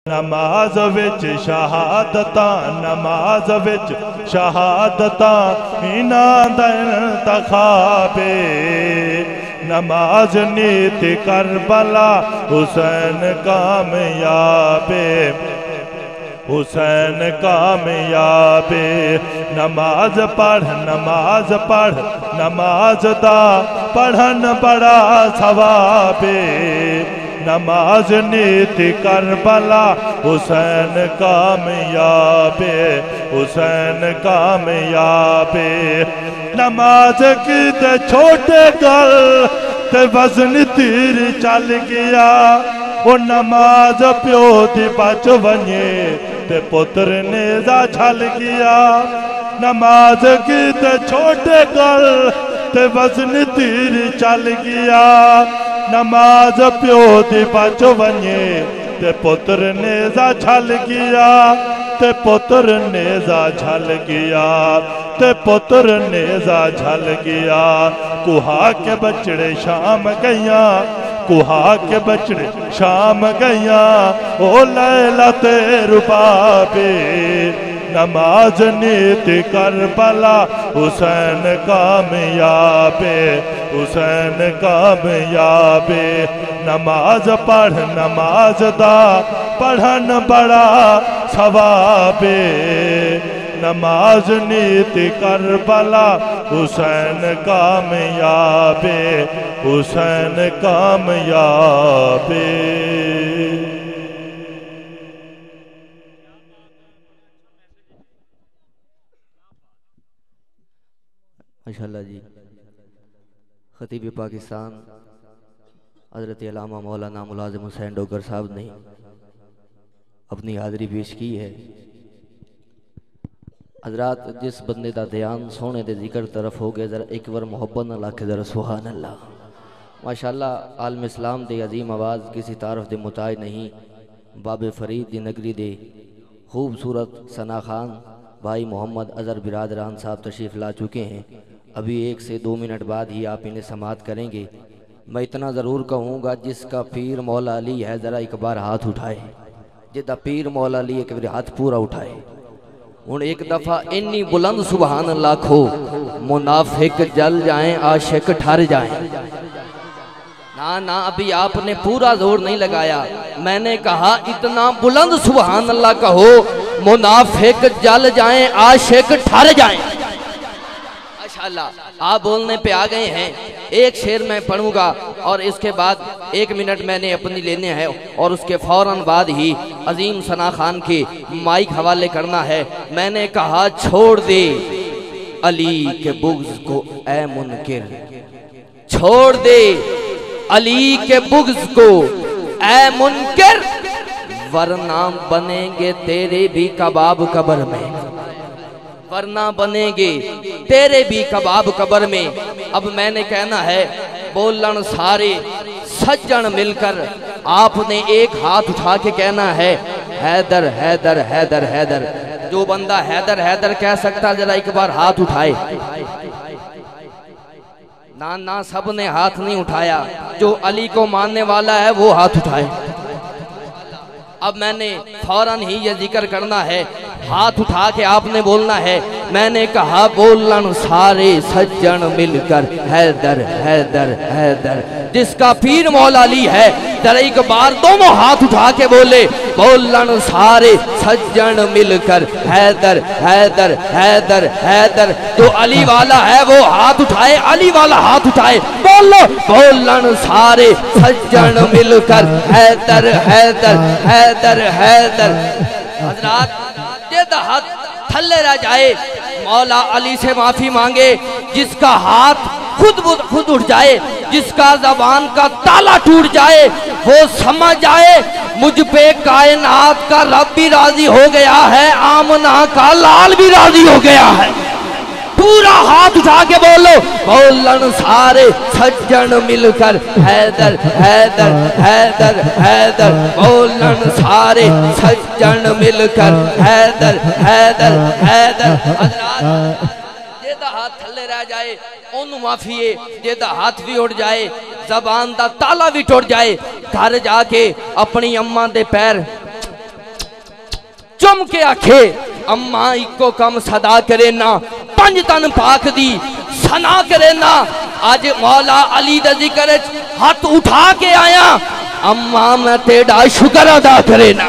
नमाज विच शहादतां, नमाज विच शहादतां, इन्हां दा इंतखाबे। नमाज नीत करबला, हुसैन कामयाबे, हुसैन कामयाबे। नमाज पढ़, नमाज पढ़, नमाज दा पढ़न बड़ा सवाबे। नमाज नीत करबला, हुसैन कामयाबे, हुसैन कामयाबे। नमाज की ते छोटे गल ते वजन तीर चल गया। वो नमाज प्यो दी बच वने ते पुत्र नेजा छल गया। नमाज की ते छोटे गल ते वजन तीर चल गया। नमाज प्यो दी बच वने ते पुत्र नेजा छल गया, ते पुत्र नेजा छल गया, ते पुत्र नेजा छल गया। कुहा के बछड़े शाम गईया, कुहा के बछड़े शाम गईया, ओ लैला ते रुबाबे। नमाज नीत करबला, हुसैन कामयाबे, हुसैन कामयाबे। नमाज पढ़, नमाज दा पढ़न बड़ा सवाबे। नमाज नीत करबला, हुसैन कामयाबे, हुसैन कामयाबे। माशाअल्लाह जी। खतीब पाकिस्तान हज़रत अल्लामा मौलाना मुलाज़िम हुसैन डोगर साहब ने अपनी हाज़री पेश की है। हजरात, जिस बंदे का ध्यान सोने के जिक्र तरफ हो गया, जरा एक बार मोहब्बत न लाके जरा सुभान अल्लाह। माशाअल्लाह आलम इस्लाम दे अजीम आवाज़ किसी तारफ दे मुताज नहीं। बाबे फरीद दी नगरी दे खूबसूरत सना खान भाई मोहम्मद अज़हर बिरादरान साहब तशरीफ़ ला चुके हैं। अभी 1 से 2 मिनट बाद ही आप इन्हें समात करेंगे। मैं इतना ज़रूर कहूँगा, जिसका पीर मौला अली है ज़रा एक बार हाथ उठाए। जिदा पीर मौला अली एक बार हाथ पूरा उठाए। हूँ एक दफ़ा इन्नी बुलंद सुबहान अल्लाह खो, मुनाफिक जल जाएं, आशिक ठर जाएं। ना ना, अभी आपने पूरा जोर नहीं लगाया। मैंने कहा इतना बुलंद सुबहान अल्लाह कहो, मुनाफिक जल जाएं, आशिक ठर जाएं। माशाअल्लाह आप बोलने पे आ गए हैं। एक शेर मैं पढ़ूंगा और इसके बाद 1 मिनट मैंने अपनी लेने हैं और उसके फौरन बाद ही अजीम सना खान के माइक हवाले करना है। मैंने कहा छोड़ दे अली के बुग़्ज़ को ऐ मुनकिर, छोड़ दे अली के बुग़्ज़ को ऐ मुनकिर, वरना बनेंगे तेरे भी कबाब कब्र में, वरना बनेंगे तेरे भी कबाब कब्र में। अब मैंने कहना है बोलन सारे सज्जन मिलकर, आपने एक हाथ उठा के कहना है हैदर हैदर हैदर हैदर। जो बंदा हैदर हैदर कह सकता जरा एक बार हाथ उठाए। ना ना, सब ने हाथ नहीं उठाया। जो अली को मानने वाला है वो हाथ उठाए। अब मैंने फौरन ही ये जिक्र करना है, हाथ उठा के आपने बोलना है। मैंने कहा बोलन सारे सज्जन मिलकर हैदर हैदर हैदर। जिसका पीर मौला अली है जरा एक बार दोनों हाथ उठा के बोले बोलन सारे सज्जन मिलकर हैदर हैदर हैदर हैदर। जो अली वाला है वो हाथ उठाए, अली वाला हाथ उठाए, बोलो बोलन सारे सज्जन मिलकर हैदर हैदर हैदर हैदर। हजरात हाथ थल्ले रह जाए, मौला अली से माफी मांगे। जिसका हाथ खुद उठ जाए, जिसका जबान का ताला टूट जाए, वो समझ जाए मुझ पे कायनात का रब भी राजी हो गया है, आमना का लाल भी राजी हो गया है। पूरा हाथ उठा के बोलो बोलन सारे सज्जन मिलकर हैदर हैदर हैदर हैदर। बोलन सारे सज्जन मिलकर हैदर हैदर हैदर। जेदा हाथ थल्ले रह जाए ओनू माफिए, जेदा हाथ भी उड़ जाए, जबान दा ताला भी टुट जाए, घर जाके अपनी अम्मा दे पैर चुम के आखे अम्मा इको कम सदा करे ना पंज तन पाक दी सना करे ना। आज मौला अली दा जिक्र हाथ उठा के आया अम्मा मैं तेरा शुक्र अदा करे ना।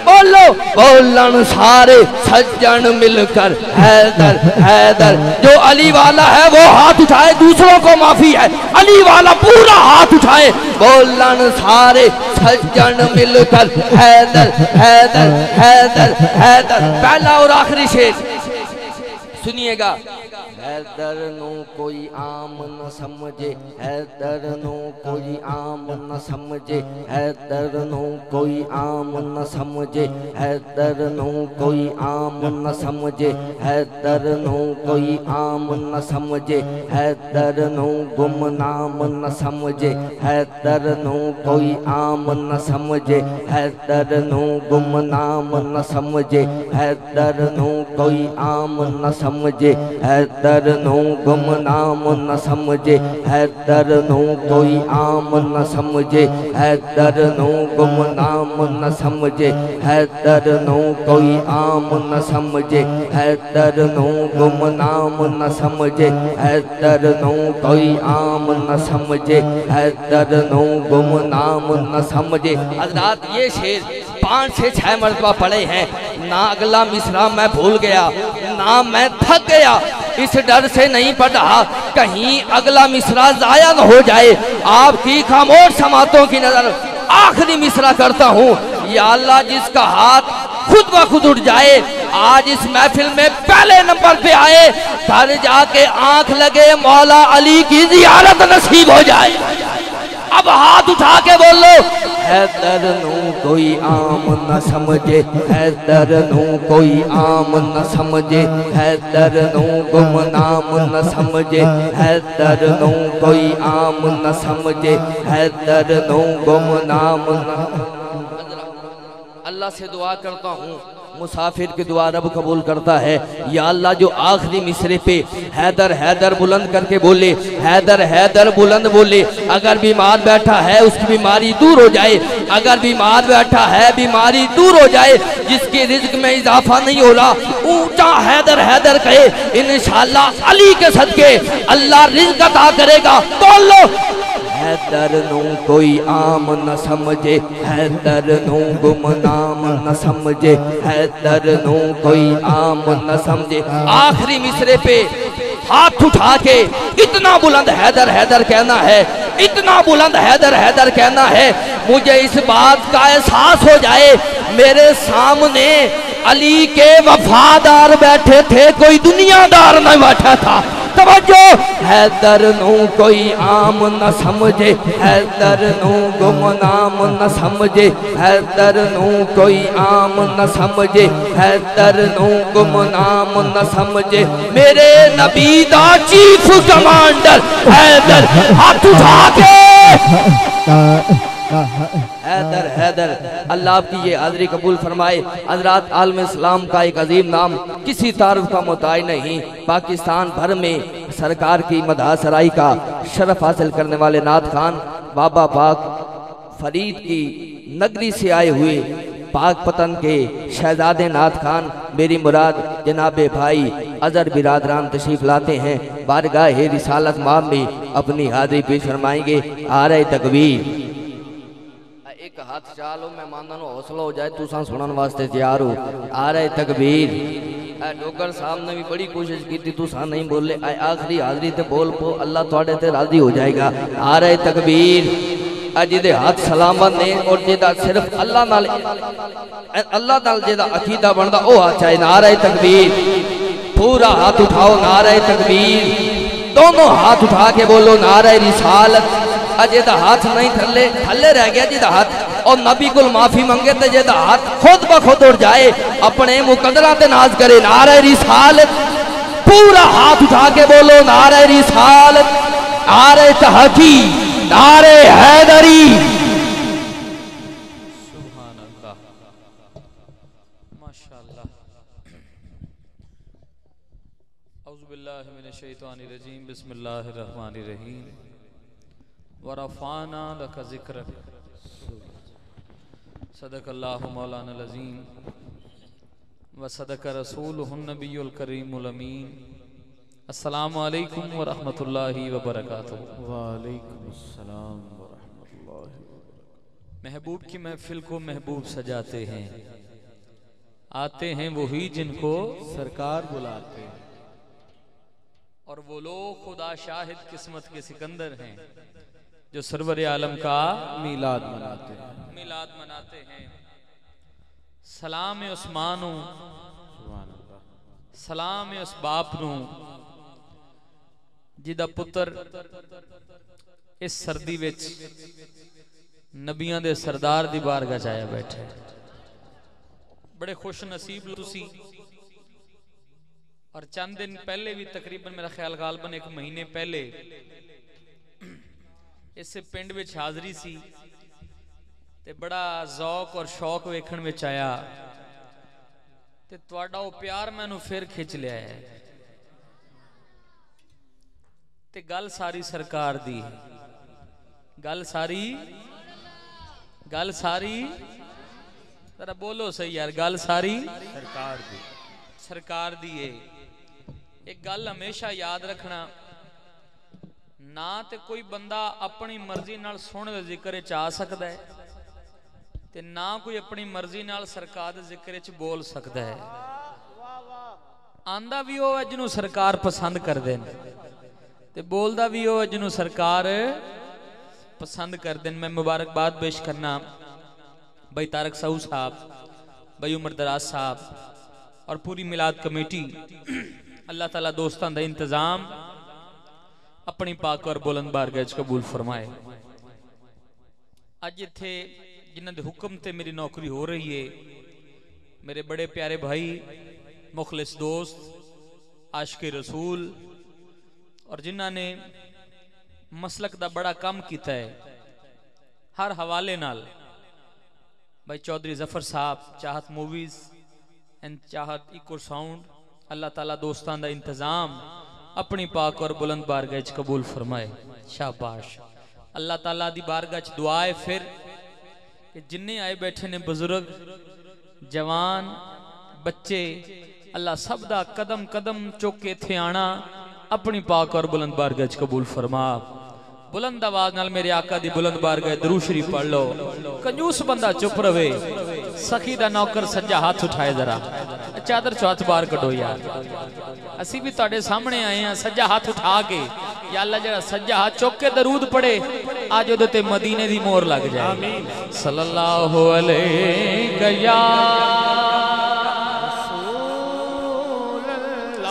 बोलो बोलन सारे सज्जन मिलकर हैदर हैदर। जो अली वाला है वो हाथ उठाए, दूसरों को माफी है, अली वाला पूरा हाथ उठाए। बोलन सारे सज्जन मिलकर हैदर हैदर हैदर हैदर। पहला और आखिरी शेर सुनिएगा। हैदर नो कोई आम न समझे, हैदर नो कोई आम न समझे, हैदर नो कोई आम न समझे, हैदर नो कोई आम न समझे, हैदर नो कोई आम न समझे, हैदर नो गुमनाम न समझे, हैदर नो कोई आम न समझे, हैदर नो गुमनाम न समझे, हैदर नो कोई आम न समझे, हैदर नो गुमनाम न समझे, हैदर नो कोई आम न समझे, हैदर नो गुमनाम न समझे, हैदर नो कोई आम न समझे, हैदर नो गुमनाम न समझे, हैदर नो कोई आम न समझे, हैदर नो गुमनाम न समझे। हज़रात ये शेर 5 से 6 मरतबा पढ़े हैं ना। अगला मिसरा मैं भूल गया ना मैं थक गया, इस डर से नहीं पढ़ा कहीं अगला मिसरा जाया न हो जाए। आपकी खामोश समातों की नजर आखिरी मिसरा करता हूँ। या अल्लाह जिसका हाथ खुद ब खुद उठ जाए, आज इस महफिल में पहले नंबर पे आए, घर जाके आंख लगे मौला अली की जियारत नसीब हो जाए। अब हाथ उठा के बोलो हैदर नो कोई आम न समझे, हैदर नो कोई आम न समझे, हैदर नो गुमनाम न समझे, हैदर नो कोई आम न समझे, हैदर नो गुमनाम न। अल्लाह से दुआ करता हूँ, मुसाफिर की दुआ रब कबूल करता है। या अल्लाह जो आखिरी मिसरे पे हैदर हैदर बुलंद करके बोले, हैदर हैदर बुलंद बोले, अगर बीमार बैठा है उसकी बीमारी दूर हो जाए, अगर बीमार बैठा है बीमारी दूर हो जाए, जिसके रिज्क में इजाफा नहीं हो रहा ऊंचा हैदर हैदर कहे, इंशाअल्लाह अली के सदके अल्लाह रिज्क अता करेगा। बोल लो हैदर नो कोई आम न समझे, हैदर नो गुमनाम न समझे, हैदर नो कोई आम न समझे। आखिरी मिसरे पे हाथ उठा के इतना बुलंद हैदर हैदर कहना है, इतना बुलंद हैदर हैदर कहना है, मुझे इस बात का एहसास हो जाए मेरे सामने अली के वफादार बैठे थे, कोई दुनियादार न बैठा था। तवज्जो हैदर नो कोई आम न समझे, हैदर नो गुमनाम न समझे, हैदर नो कोई आम न समझे, हैदर नो गुमनाम न समझे। मेरे नबी दा चीफ कमांडर हैदर हाथ उठा के हैदर हैदर। अल्लाह आपकी ये हाज़री कबूल फरमाए। हज़रात आलम इस्लाम का एक अजीम नाम किसी तारुफ का मुताय नहीं, पाकिस्तान भर में सरकार की मदह सराई का शरफ हासिल करने वाले नात खान बाबा पाक फरीद की नगरी से आए हुए पाक पतन के शहजादे नात खान मेरी मुराद जनाबे भाई अजहर बिरादरान तशरीफ लाते हैं। बारगाह रिसालत माम में अपनी हाज़री पेश फरमाएंगे। आ रहे तकबीर एक हाथ चालो मेहमानों को हौसला हो जाए, तुसा सुनने वास्ते तैयार हो। आ रहे तकबीर। डोगर साहब ने भी बड़ी कोशिश की थी, तुसा नहीं बोले, आखिरी हाजरी ते बोल पो, अल्लाह थोड़े ते राजी हो जाएगा। आ रहे तकबीर। जिदे हाथ सलामत ने और जिदा सिर्फ अल्लाह नाल जिदा अकीदा बनदा ओ हाथ चाहे। नारे तकबीर। पूरा हाथ उठाओ, नारे तकबीर। दोनों हाथ उठा के बोलो नारे रिसालत। जिदा हाथ नहीं थले थले रह गया जिदा हाथ और नबी को माफी मंगे तो जिदा हाथ खुद ब खुद उड़ जाए, अपने मुकदरा ते नाज करे। नारे रिसालत। पूरा हाथ उठा के बोलो नारे रिसालत, नारे तहकी, नारे हैदरी। सुभान अल्लाह, माशाअल्लाह। औज़ु बिल्लाहि मिनश शैतानिर रजीम, बिस्मिल्लाहिर रहमानिर रहीम। वरफ़ाना लका ज़िक्रक, सदक़ल्लाहु मौलाना अज़ीम। व सदक रसूलुहुन नबियुल करीमुल अमीन। अस्सलामु अलैकुम व रहमतुल्लाहि व बरकातुहू। वालेकुम अस्सलाम व रहमतुल्लाहि व बरकातुहू। महबूब की महफिल को महबूब सजाते हैं, आते हैं वही जिनको सरकार बुलाते हैं, और वो लोग खुदा शाहिद किस्मत के सिकंदर हैं जो सरवर आलम का मीलाद मनाते हैं। मिलाद मनाते हैं। सलाम उस मां नू, सुभान अल्लाह। सलाम उस बाप नू जिदा पुत्र इस सर्दी विच नबियां दे सरदार दी बारगाह च आया बैठे। बड़े खुश नसीब तुसी। और चंद दिन पहले भी, तकरीबन मेरा ख्याल गालबन एक महीने पहले, इस पिंड विच हाजरी सी ते बड़ा जौक और शौक वेखण विच आया ते तुहाडा वो प्यार मैनू फिर खिंच लिया है। ते गल सारी सरकार दी, गल सारी जरा बोलो सही यार, गल सारी सरकार दी है। एक गल हमेशा याद रखना, ना ते कोई बंदा अपनी मर्जी नाल सोहणे दे जिक्र च आ सकदा है ते ना कोई अपनी मर्जी नाल सरकार दे जिक्र च बोल सकदा है। आंदा भी वो है जिन्हों सरकार पसंद करदे ने ते बोलदा भी वो है जिन्हों सरकार पसंद करदे ने। मैं मुबारकबाद पेश करना भाई तारक साहू साहब, भाई उमर दराज साहब और पूरी मिलाद कमेटी। अल्लाह ताला दोस्तां दा इंतजाम अपनी पाक और बुलंद बारगाह च कबूल फरमाए। अज इत्थे जिन्हां दे हुक्म ते मेरी नौकरी हो रही है, मेरे बड़े प्यारे भाई, मुखलिस दोस्त, आशिक़े रसूल, और जिन्हां ने मसलक दा बड़ा काम कीता है हर हवाले नाल, भाई चौधरी जफर साहब, चाहत मूवीज एंड चाहत इको साउंड। अल्लाह ताला दोस्तां दा इंतजाम अपनी पाक और बुलंद बारगाह च कबूल फरमाए। शाबाश। अल्लाह ताला दी बारगाह च दुआ है फिर कि जिन्ने आए बैठे ने बुजुर्ग, जवान, बच्चे, अल्लाह सब दा कदम कदम चुक के इत्थे आना अपनी पाक और बुलंद बारगाह च कबूल फरमा। बुलंद आवाज नाल मेरे आका दी बुलंद बारगाह दुरूद शरीफ पढ़ लो। कंजूस बंदा चुप रवे। सखी दा नौकर सज्जा हाथ उठाए, जरा चादर चो हाथ बाहर कढो यार। असी भी तुहाडे सामने आए हैं सज्जा हाथ उठा के। या अल्लाह जरा सज्जा हाथ चुक के दरूद पढ़े आज ओदे ते मदीने दी मोहर लग जाए। सल्लल्लाहु अलैहि या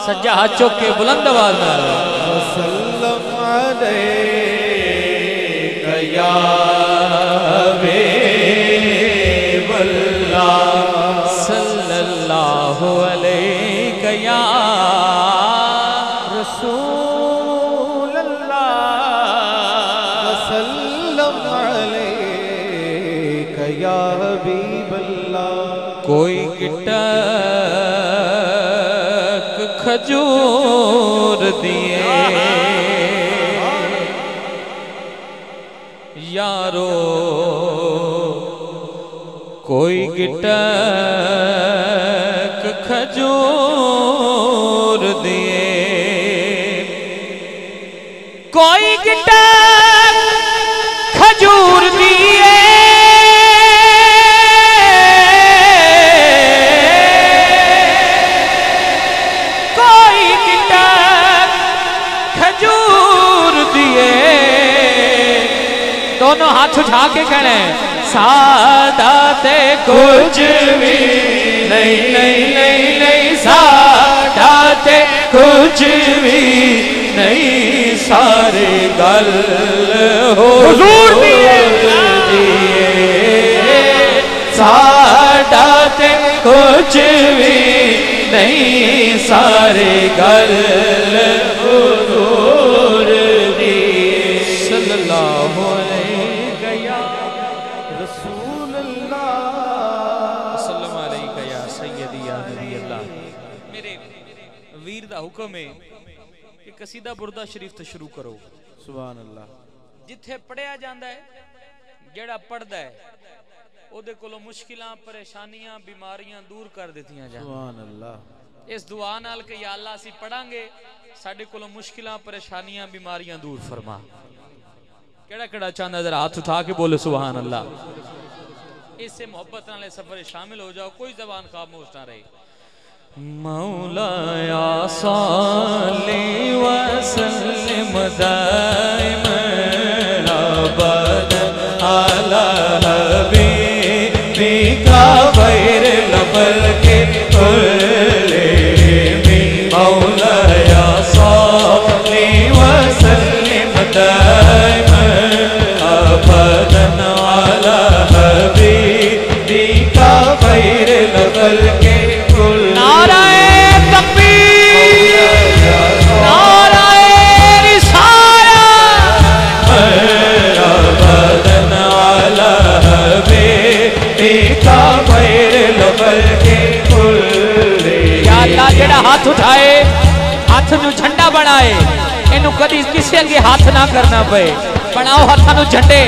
सज्जा हाथ चुक के बुलंद आवाज नाल सल्लल्लाहु अलैहि या हबीबल्लाह, सल्लल्लाहु अलैहि या रसूलल्लाह, सल्लल्लाहु अलैहि या हबीबल्लाह। कोई गिटक खजूर दिए यारो, कोई गिटक खजूर दिए, कोई गिटक खजूर दिए, कोई गिटक खजूर दिए। दोनों हाथ उठा के कहना है सादाते कुछ भी नहीं नहीं नहीं नहीं, सादाते कुछ भी नहीं, सारे गल हुजूर दिए, सादाते कुछ भी नहीं, सारे गल हुजूर दिए। सल्लल्लाहु हुक्म है कि कसीदा बुरदा शरीफ तो शुरू करो। सुभान अल्लाह। जिथे पढ़िया जाता है, जेड़ा पढ़दा है ओदे कोलों मुश्किलां परेशानियां बीमारियां दूर कर दित्तियां जान। सुभान अल्लाह। इस दुआ नाल कि या अल्लाह असीं पढ़ांगे साडे कोलों मुश्किलां परेशानियां बीमारियां दूर फरमा। केड़ा केड़ा चाहंदा जरा हाथ उठा के बोले सुभान अल्लाह। इससे मोहब्बत नाल सफर शामिल हो जाओ, कोई ज़बान खामोश ना रहे। मौलाया सल्ली व सल्लिम दाइमन अबदन अला हबीबिका खैरिल खल्क़ि कुल्लिहिम। मौलाया सल्ली व सल्लिम दाइमन अबदन अला हबीबिका खैरिल खल्क़ि। जेड़ा हाथ उठाए हाथ नू झंडा बनाए, इनू कदी किसी अगे हाथ ना करना पे। बनाओ हाथ नू झंडे,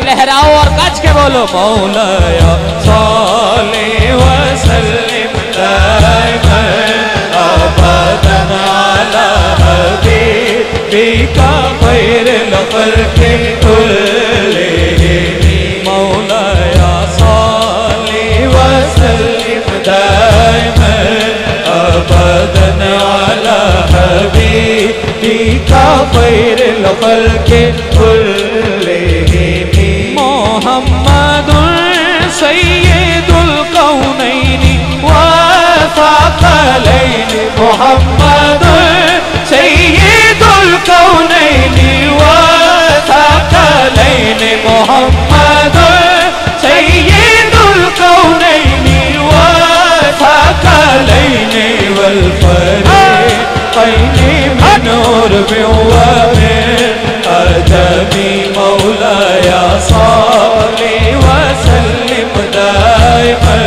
लहराओ और गज के बोलो मौलाया सल्ली व सल्लिम दाइमन अबदन अला हबीबिका खैरिल खल्क़ि कुल्लिहिम। मौलाया सल्ली व सल्लिम दाइमन अबदन अला हबीबिका खैरिल खल्क़ि कुल्लिहिम। मुहम्मदुन सय्यिदुल कौनैनि व थक़लैनि। मुहम्मदुन सय्यिदुल कौनैनि व थक़लैनि। मुहम्मदुन सय्यिदुल कौनैनि व थक़लैनि वल फरीक़ैनि मिन उर्बिन व मिन अजमी। मौलाया सल्ली व सल्लिम दाइमन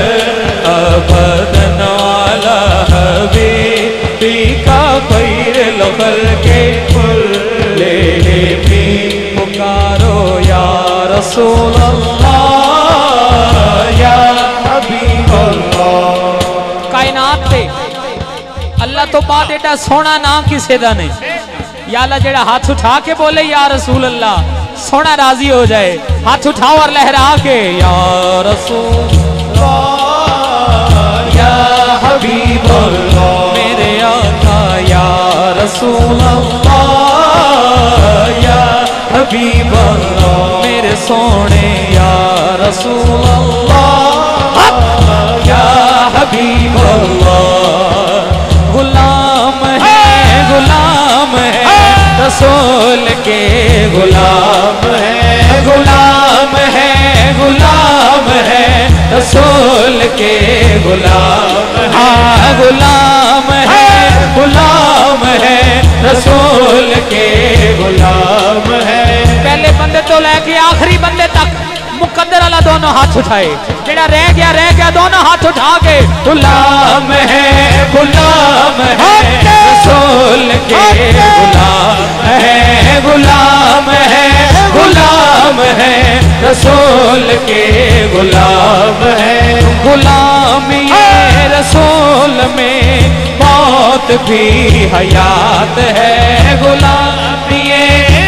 अबदन अला हबीबिका खैरिल खल्क़ि कुल्लिहिम। पुकारो या रसूल अल्लाह या हबीब अल्लाह। कायनात ते अल्लाह तो बाद एडा सोना ना किसे दा नहीं। या अल्लाह जेड़ा हाथ उठा के बोले या रसूल अल्लाह, सोना राजी हो जाए। हाथ उठाओ और लहरा के या रसूल अल्लाह या हबीब अल्लाह। मेरे आका या रसूल अल्लाह या हबीब अल्लाह। मेरे सोने या रसूल अल्लाह या हबीब अल्लाह। गुलाम है रसूल के, गुलाम है रसूल के गुलाम। हाँ गुलाम है रसूल के गुलाम है। पहले बंदे तो लेके आखिरी बंदे तक मुकद्दर अल्लाह दोनों हाथ उठाए। जेड़ा रह गया दोनों हाथ उठा के गुलाम है रसूल के, गुलाम है रसूल के गुलाम है। गुलामी रसूल में मौत भी हयात है। गुलामी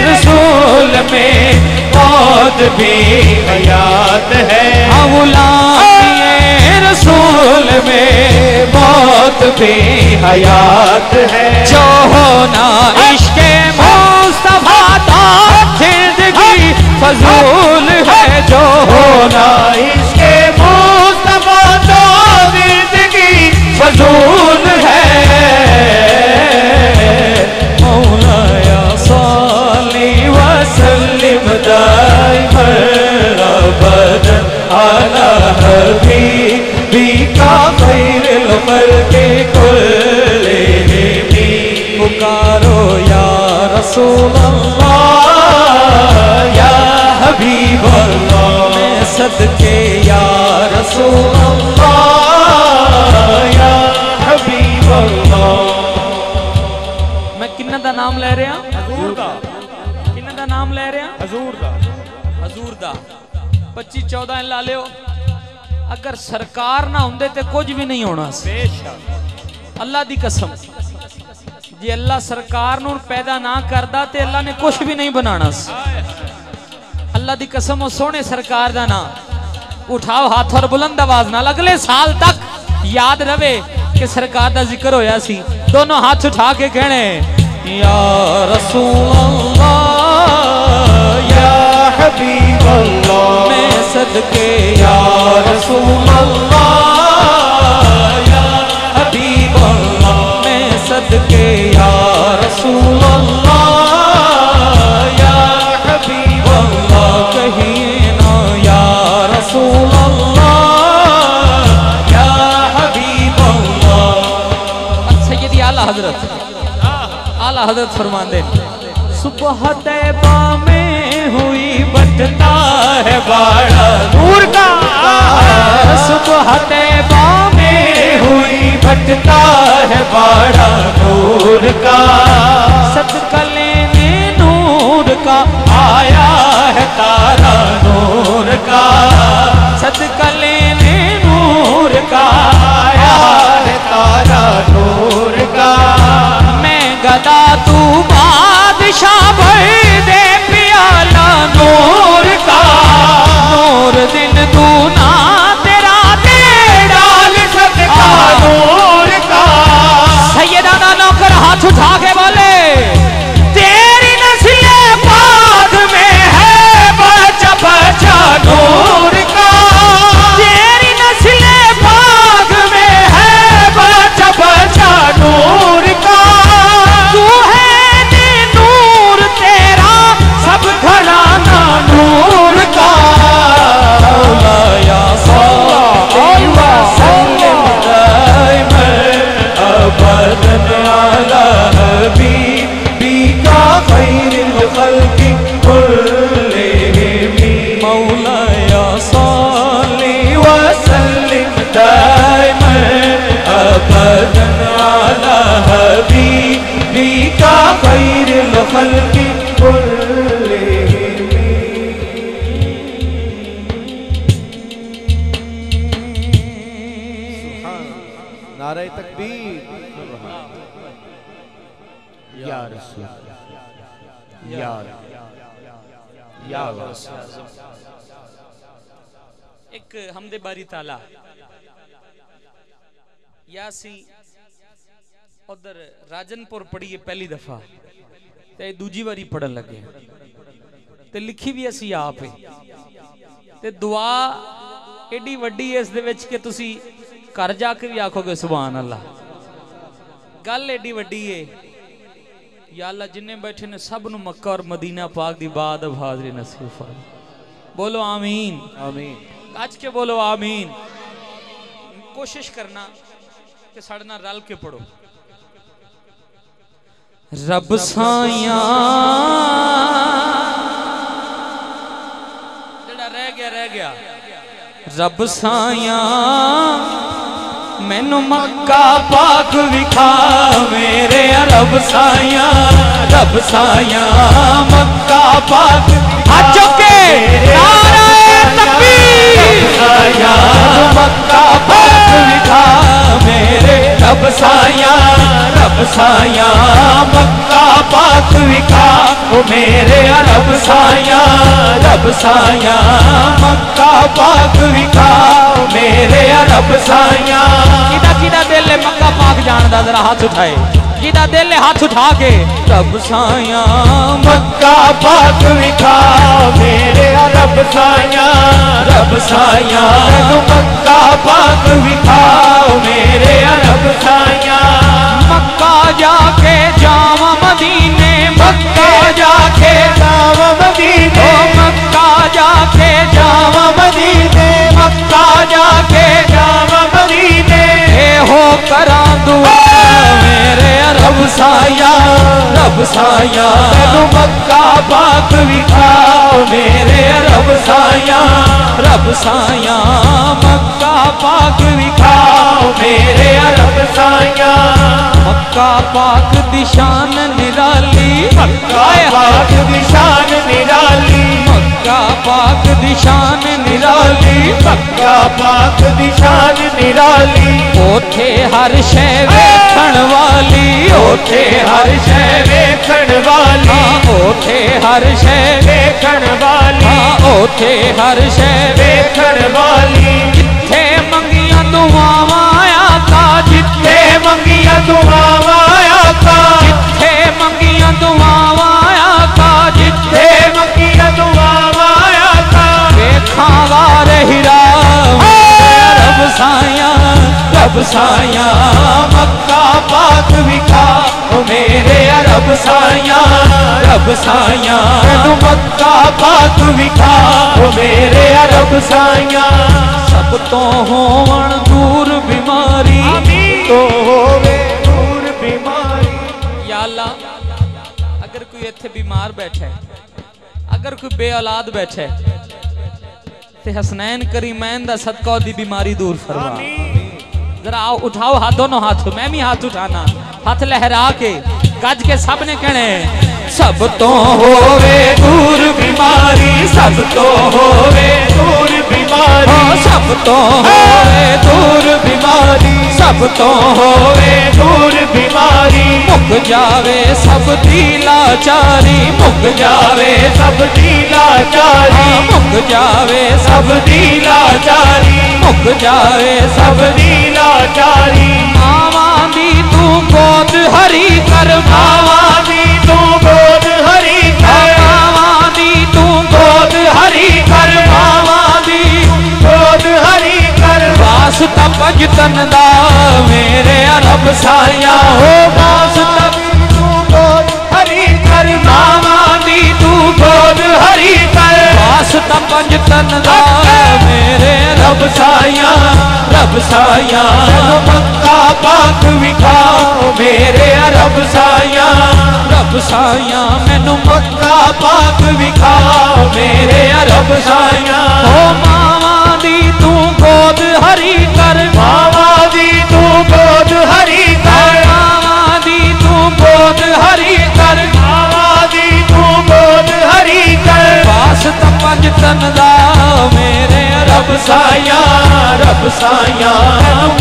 रसूल में मौत भी हयात है। गुलामी रसूल में मौत भी हयात है। जो होना इश्क़े मुस्तफा दा जिंदगी फजूल है। जो होना इश्क़े मुस्तफा दा जिंदगी फजूल है। मौलाया सल्ली व सल्लिम दाइमन अबदन अला हबीबिका खैरिल खल्क़ि कुल्लिहिम। पुकारो या रसूल अल्लाह या हबीब अल्लाह। मैं सदके या रसूल अल्लाह या हबीब अल्लाह। मैं किन्ना दा नाम ले रहा? हजूर दा। किन्ना दा नाम ले रहा? हजूर दा। हजूर दा। 25-14 ला लियो। अगर सरकार ना होंदे ते कुछ भी नहीं होना सी। अल्लाह दी कसम जे अल्लाह सरकार नूं पैदा ना करदा ते अल्लाह ने कुछ भी नहीं बनाना सी। अल्लाह दी कसम ओ सोने सरकार दा नाम उठाओ हाथ और बुलंद आवाज नाल अगले साल तक याद रहे कि सरकार दा जिक्र होया सी। दोनों हाथ उठा के कहने या रसूल अल्लाह या हबीब अल्लाह मैं सदके या रसूल अल्लाह या हबीब अल्लाह मैं सदके या रसूल अल्लाह या हबीब अल्लाह कहिए ना या रसूल अल्लाह या हबीब अल्लाह। सैयदी आला हजरत फरमाते सुबह तैबा में हुई बटता है बाड़ा नूर का। सुबह तैबा में हुई बटता है बाड़ा नूर का। सदका लेने नूर का आया है तारा नूर का। सदका लेने नूर का आया है तारा नूर का। मैं गदा तू बादशाह भर दे पियाला नूर का। नूर दिन तू ना तेरा दे डाल सदका नूर का। सैयदाना नौकर हाथ उठा के बोले तेरी नस्ले बाद में है बचा बचा नूर का। तेरी नस्ले बाद में है बचा बचा नूर का। तू है नूर तेरा सब घराना नूर का। मौलाया सल्लल्लाहु वसल्लम दाइमन अबदन अला हबीबिका खैरिल खल्क़ि कुल्लिहिम। मौलाया सल्ली वसल्लम दाइमन अबदन अला हबीबिका खैरिल खल्क़ि कुल्लिहिम। नारे तकबीर या रसूल या रसूल। एक हमदे बारी ताला यासी उधर राजनपुर पढ़ी है पहली दफा ते दूजी बारी पढ़न लगे ते लिखी भी असी आप है ते दुआ एडी वड्डी है इस दे विच कि तुसी घर जाके भी आखोगे सुभान अल्लाह। गल एडी वड्डी है या अल्लाह जिन्ने बैठे ने सब नु मक्का और मदीना पाक दी बाद अब हाज़री नसीब फरमा। बोलो आमीन आमीन। आज के बोलो आमीन। कोशिश करना कि साढ़े नाल रल के पढ़ो। रब साया जड़ा रह गया रब साया मैनू मक्का पाक विखा मेरे रब साया मक्का पाक हाथ चुके नारे तकबीर साया मक्का पाक विखा मेरे रब साया मक्का पाक विखा ओ मेरे रब साया मक्का पाक विखा मेरे रब साया। किदा दिल है मक्का पाक जानदा जरा हाथ उठाए। किदा दिल है हाथ उठा के रब साया मक्का पाक विखा मेरे रब साया मक्का पाक विखा मेरे रब साया। मक्का जाके जावा मदीने मक्का जाके जावा मदीने मक्का जाके जावा मदीने मक्का जाके जावा मदीने हो करा दुआ मेरे रब साया तेनू मक्का पाक विखा मेरे रब साया मक्का पाक विखा मेरे रब साया। मक्का पाक दी शान निराली मक्का पाक दी शान निराली मक्का पाक दी शान निराली मक्का पाक दी शान निराली, ओठे हर शै वेखण वाली, ओठे हर शै वेखण वाली, ओठे हर शै वेखण वाली, ओठे हर शै वेखण वाली। जिथे मंगिया दुआवां आका, जिथे मंगिया दुआवां आका, जिथे मंगिया दुआवां आका, जिथे मंगिया दुआवां आका, वेखां रही राम रब साया, रब साया मक्का पाक विखा ओ मेरे रब साया, रब साया मैनू मक्का पाक विखा ओ मेरे रब साया। सब तो होवण दूर बीमारी, तो होवे दूर बीमारी। या अल्लाह अगर कोई इत्थे बीमार बैठा है, अगर कोई बे औलाद बैठा है, ते हसनैन करीमैन दा सदका दी बीमारी दूर फरमा। जरा आओ उठाओ हाथ, दोनों हाथ, मैं भी हाथ उठाना, हाथ लहरा के गज के सब ने कहने सब तो होवे दूर बीमारी, सब तो होवे दूर बीमारी, सब तो होवे दूर बीमारी, सब तो होवे दूर बीमारी। मुक जावे सब दी लाचारी, मुक जावे सब दी लाचारी, मुक जावे सब दी लाचारी, मुक जावे सब दी लाचारी। मावां दी तू गोद हरी कर, मावां दी तू गोद हरी कर, मावां दी तू गोद हरी कर, मावां दी गोद हरी कर। वास्ता भजतन दा मेरे रब साया, हो वास्ता तू गोद हरी कर, मावां दी तू गोद हरी कर। वास्ता भजतन दा मेरे रब साया, रब साया मक्का पाक विखाओ मेरे रब साया, रब साया मैनू मक्का पाक विखाओ मेरे रब साया। ओ मावां दी तू गोद हरी कर, मावां दी तू गोद हरी कर, मावां दी तू गोद हरी कर, मावां दी तू गोद हरी कर। वास्ता भजतन दा मेरे रब साया, रब साया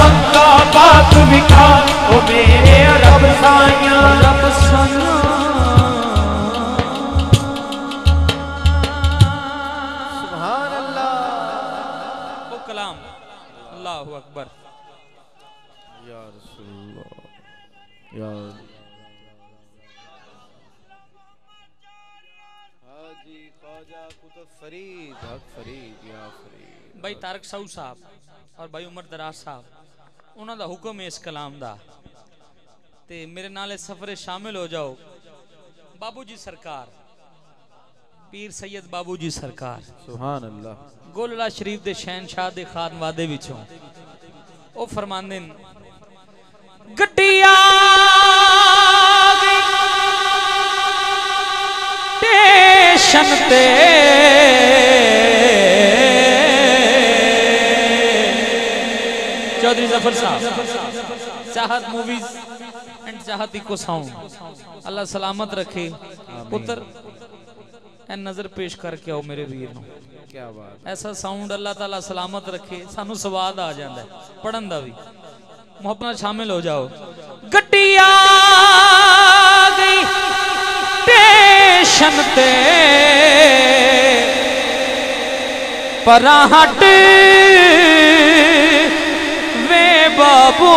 मक्का पाक विखाओ मेरे रब साया, रब साया। सुभान अल्लाह। ओ कलाम अल्लाहु अकबर। या रसूलुल्लाह या हाजी ख्वाजा कुतुब फरीद हक फरीद या फरीद। भाई तारक साहू साहब और भाई उमर दराज साहब उन्हों दा हुक्म है इस कलाम दा, ते मेरे नाल इस सफरे शामिल हो जाओ। बाबू जी सरकार, पीर सैयद बाबू जी सरकार सुभान अल्लाह गोलड़ा शरीफ दे शहनशाह दे खानवादे विचों ओ फरमांदे न, गड्डिया स्टेशन ते चौधरी जफर साहब, चाहत मूवीज एंड चाहत इको साउंड, अल्लाह सलामत रखे। पुत्र ए नजर पेश करके आओ मेरे वीर नो, क्या बात। ऐसा साउंड अल्लाह ताला सलामत रखे, सानू स्वाद आ जाता है पढ़न दा भी। मोहब्बत शामिल हो जाओ। गड्डिया गई स्टेशन ते परा हट वे बाबू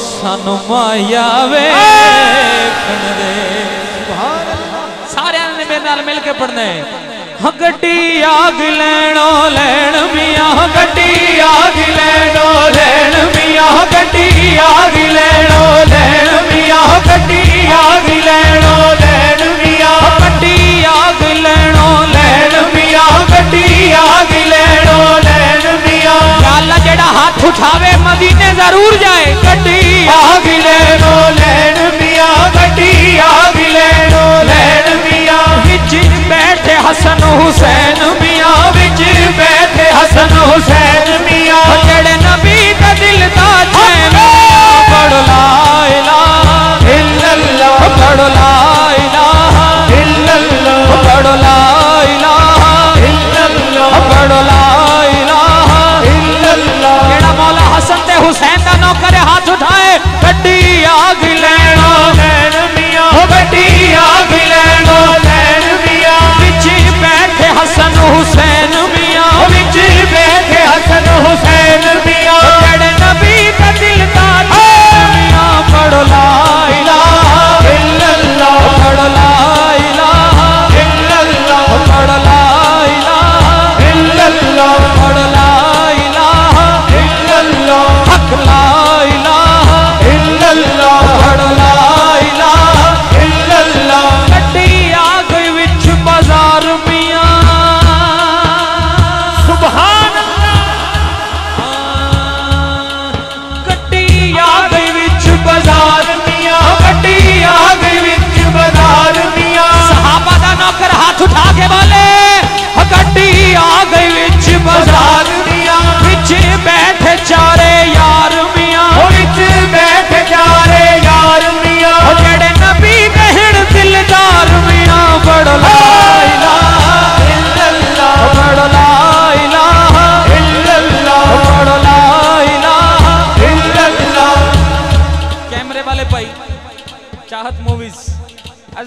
सानू माया वेखण दे। सारे ने मेरे नाल मिल के पढ़ना है। गड्डी आग लैनो लैन मियां, गड्डी आग लैनो लैन मियां, गड्डी आग लैनो लैन मियां, गड्डी आग लैनो लैन मियां, गड्डी आग लैनो लैन मियां, गड्डी आग लैनो लैन मियां। अल्लाह जेड़ा हाथ उठावे मदीने जरूर जाए। गड्डी आग लैनो लैन मियां, गड्डी आग लैनो लैन मियां। विच बैठे हसन हुसैन मियां, विच बैठे हसन हुसैन मियां। जेड़े नबी दा दिल दा चैन, पढ़ो ला इलाहा इल्लल्लाह, पढ़ो ला इलाहा इल्लल्लाह, पढ़ो ला इलाहा इल्लल्लाह।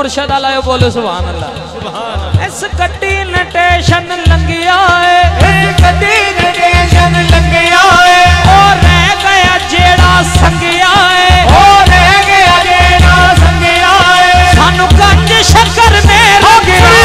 मुर्शद आलायो बोलो सुभान अल्लाह। इस गड्डी ने टेशन लंघिया है, इस गड्डी ने टेशन लंघिया है, और रह गया जेड़ा संगिया है, और रह गया जेड़ा संगिया है, सानू गंज शक्कर ने लंघिया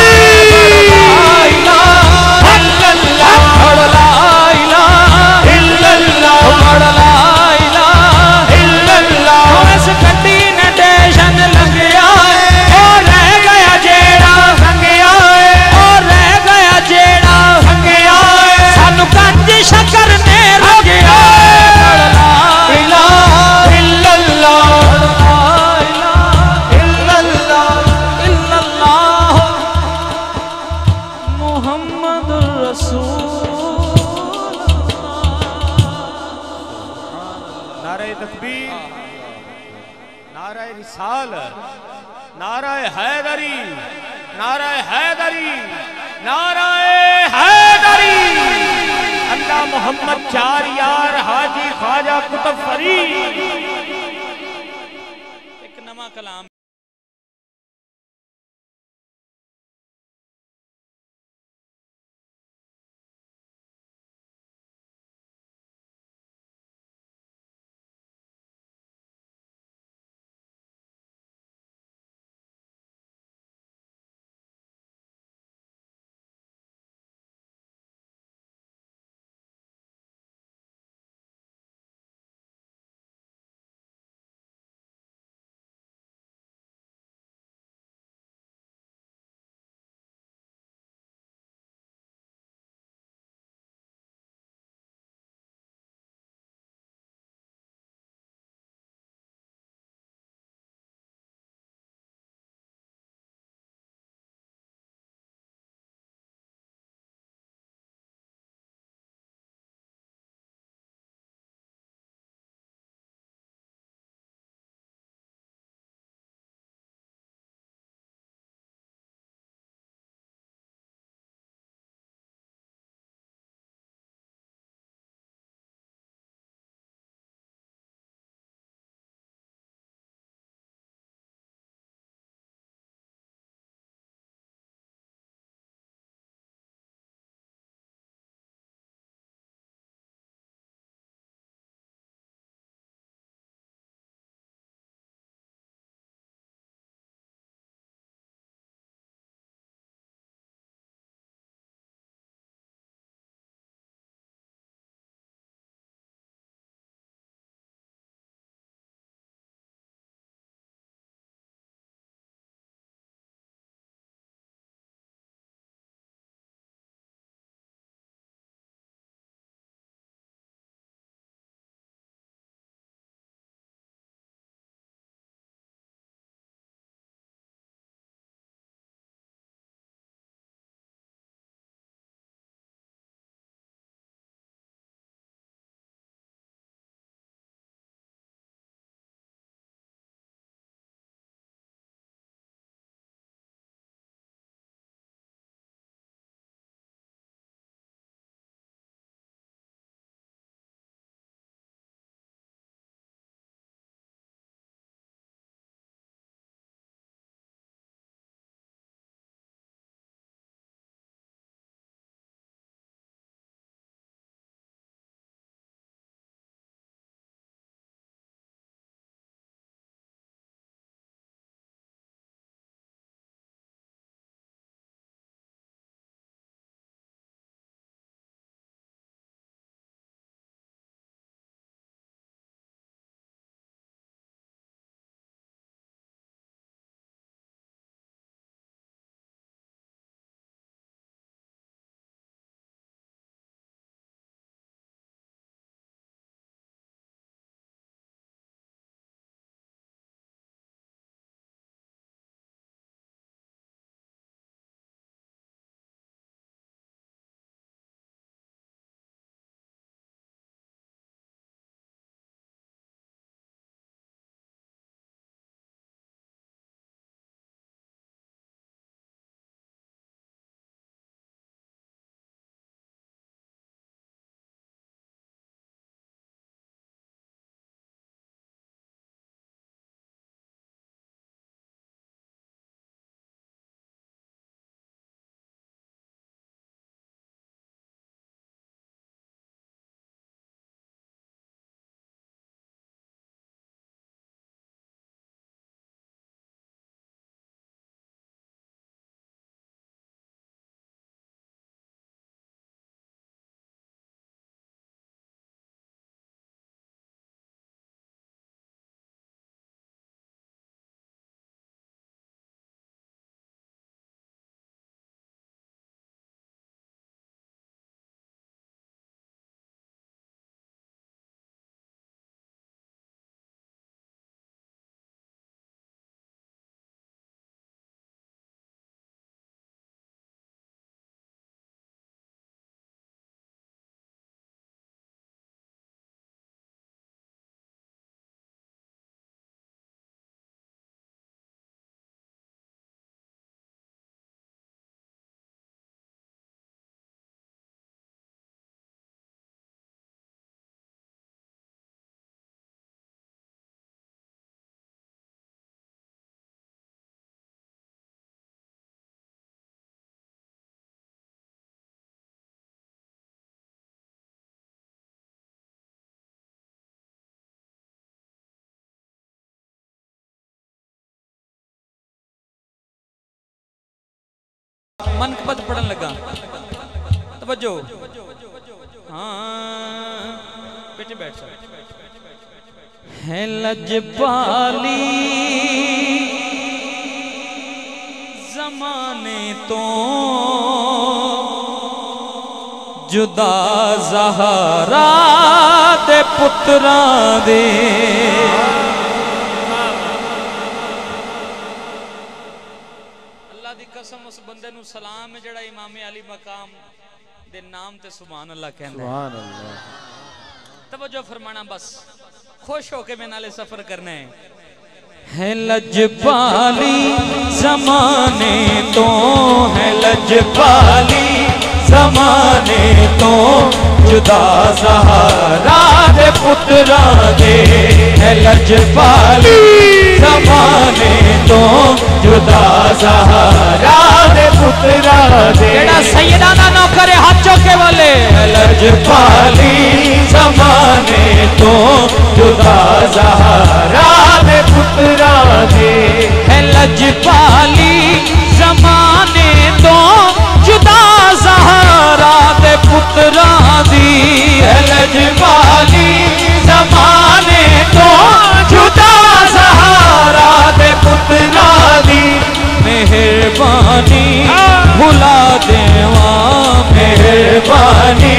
नाराए हैदरी, नाराए हैदरी, नाराए हैदरी। अल्लाह मोहम्मद चार यार हाजी ख्वाजा कुतुब फरीद। एक नवा कलाम मनकबत पढ़न लगा। तवज्जो। हाँ बेटे बैठ जाओ। है लजपाली जमाने तो जुदा ज़हरा दे पुत्रा दे। अल्लाह दी कसम उस बंदे नू सलाम है जेड़ा इमाम अली मकाम दे नाम ते सुभान अल्लाह कहंदा है। सुभान अल्लाह। तवज्जो फरमाना बस खुश होके मैं नाले सफर करना है लजपाली ज़माने तो है लजपाली ज़माने तो जुदा ज़हरा दे पुत्रा दे। है लजपाली ज़माने तो जुदा ज़हरा दे पुत्रा दे। केड़ा सैयदा दा नौकर है हाथ चौके वाले। है लजपाली ज़माने तो जुदा ज़हरा दे पुत्रा दे। है लजपाली ज़माने तो जुदा ज़हरा दे पुत्रा दी। है लजपाली ज़माने तो जुदा ज़हरा दे पुत्रा दी। मेहरबानी भुला देवा मेहरबानी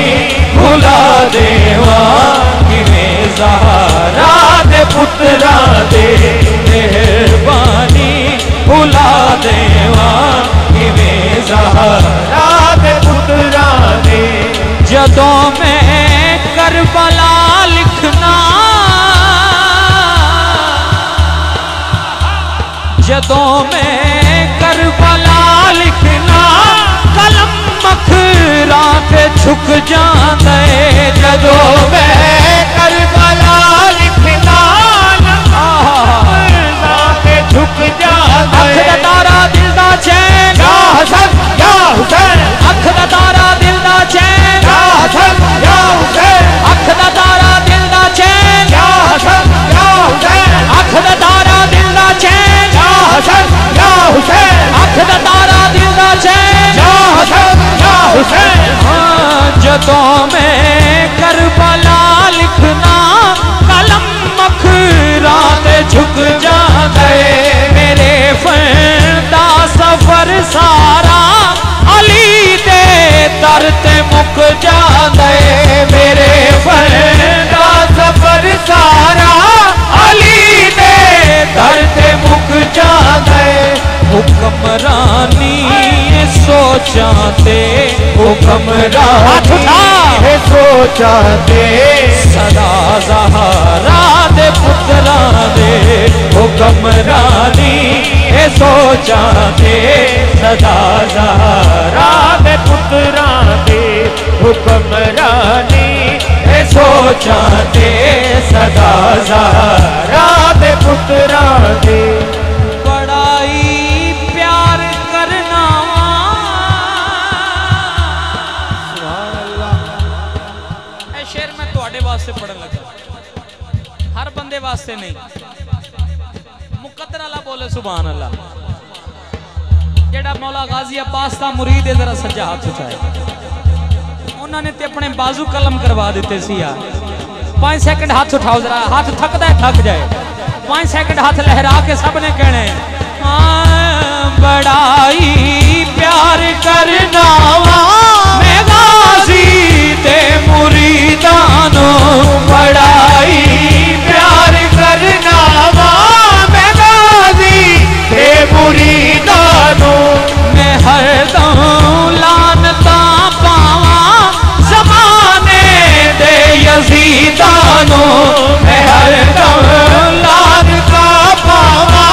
भुला देवा किवें ज़हरा दे पुत्रा दे। मेहरबानी भुला देवा किवें ज़हरा दे पुत्रा दे। जदों मैं करबला लिखना जदों मैं करबला लिखना कलम मखरा ते झुक जांदे। जदों मैं करबला लिखना ते झुक जांदे। अख दा तारा दिल दा चैन या हसन या हुसैन। अख दा तारा दिल दा चैन या हसन या हुसैन। अख दा तारा दिल दा चैन या हसन या हुसैन। अख दा तारा दिल दा चैन या हसन या हुसैन। अख दा तारा दिल दा चैन या हसन या हुसैन। जदों मैं करबला लिखना कलम मखरा ते झुक जांदे। मेरे फंदा सफर सारा अली दे दर ते मुक जांदे। मेरे फंदा सफर सारा अली दे दर ते मुक जांदे। हुक्मरानी सोचां ते हुक्मरानी सोचां ते सदा ज़हरा दे पुत्रा दे। हुक्मरानी सोचां ते सदा ज़हरा दे पुत्रा दे। हुक्मरानी सोचां ते सदा ज़हरा दे पुत्रा दे। बड़ाई प्यार करना ए शेर मैं तुहाडे वास्ते पढ़न लगा हर बंदे वास्ते नहीं। मुकद्दर अल्लाह बोले सुभान अल्लाह। जेड़ा मौला गाजी अब्बास दा मुरीद है जरा सज्जा हाथ उठाए। उन्होंने ते अपने बाजू कलम करवा दिते सी यार। 5 सेकंड हाथ उठाओ जरा। हाथ थकदा है थक जाए। 5 सेकंड हाथ लहरा के सबने कहने बड़ाई प्यार करना मैं गाजी ते मुरीदानो। बड़ाई प्यार करना मैं गाजी ते मुरीदानो। मैं हरदम लानता पावा ज़माने दे यज़ीदानो। मैं हरदम लानता पावा